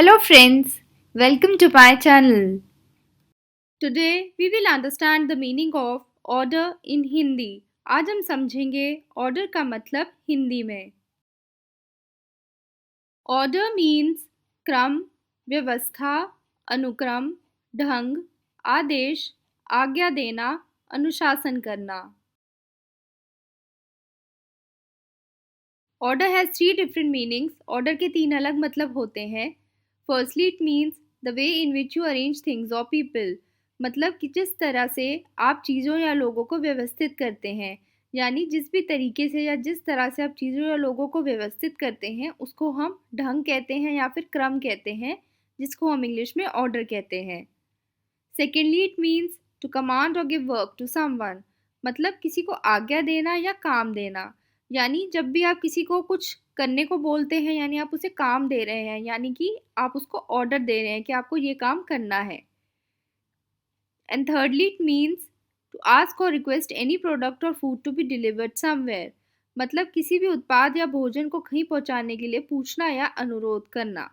Hello friends, welcome to my channel. Today we will understand the meaning of order in Hindi. आज हम समझेंगे order का मतलब हिंदी में. Order means क्रम, व्यवस्था, अनुक्रम, ढंग, आदेश, आज्ञा देना, अनुशासन करना. Order has three different meanings. Order के तीन अलग मतलब होते हैं. Firstly, it means the way in which you arrange things or people. मतलब कि जिस तरह से आप चीज़ों या लोगों को व्यवस्थित करते हैं, यानी जिस भी तरीके से या जिस तरह से आप चीज़ों या लोगों को व्यवस्थित करते हैं उसको हम ढंग कहते हैं या फिर क्रम कहते हैं, जिसको हम इंग्लिश में ऑर्डर कहते हैं. Secondly, it means to command or give work to someone. मतलब किसी को आज्ञा देना या काम देना. यानी जब भी आप किसी को कुछ करने को बोलते हैं यानी आप उसे काम दे रहे हैं, यानी कि आप उसको ऑर्डर दे रहे हैं कि आपको ये काम करना है. And thirdly, it means to ask or request any product or food to be delivered somewhere. मतलब किसी भी उत्पाद या भोजन को कहीं पहुंचाने के लिए पूछना या अनुरोध करना.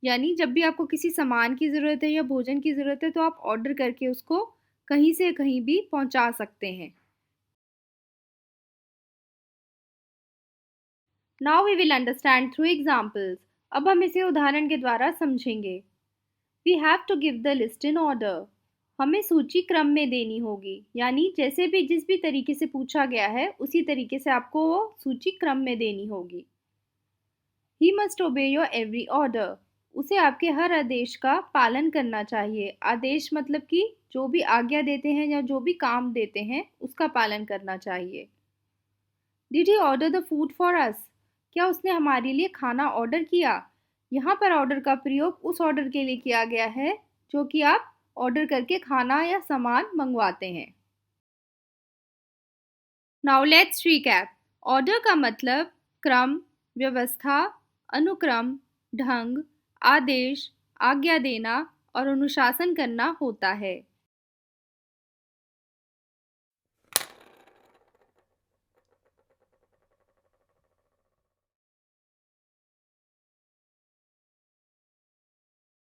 यानी जब भी आपको किसी सामान की ज़रूरत है या भोजन की ज़रूरत है तो आप ऑर्डर करके उसको कहीं से कहीं भी पहुंचा सकते हैं. Now we will understand through examples. अब हम इसे उदाहरण के द्वारा समझेंगे. We have to give the list in order. हमें सूची क्रम में देनी होगी, यानी जैसे भी जिस भी तरीके से पूछा गया है उसी तरीके से आपको वो सूची क्रम में देनी होगी. ही मस्ट ओबे योर एवरी ऑर्डर. उसे आपके हर आदेश का पालन करना चाहिए. आदेश मतलब कि जो भी आज्ञा देते हैं या जो भी काम देते हैं उसका पालन करना चाहिए. Did he order the food for us. क्या उसने हमारे लिए खाना ऑर्डर किया. यहाँ पर ऑर्डर का प्रयोग उस ऑर्डर के लिए किया गया है जो कि आप ऑर्डर करके खाना या सामान मंगवाते हैं. Now let's recap. ऑर्डर का मतलब क्रम, व्यवस्था, अनुक्रम, ढंग, आदेश, आज्ञा देना और अनुशासन करना होता है.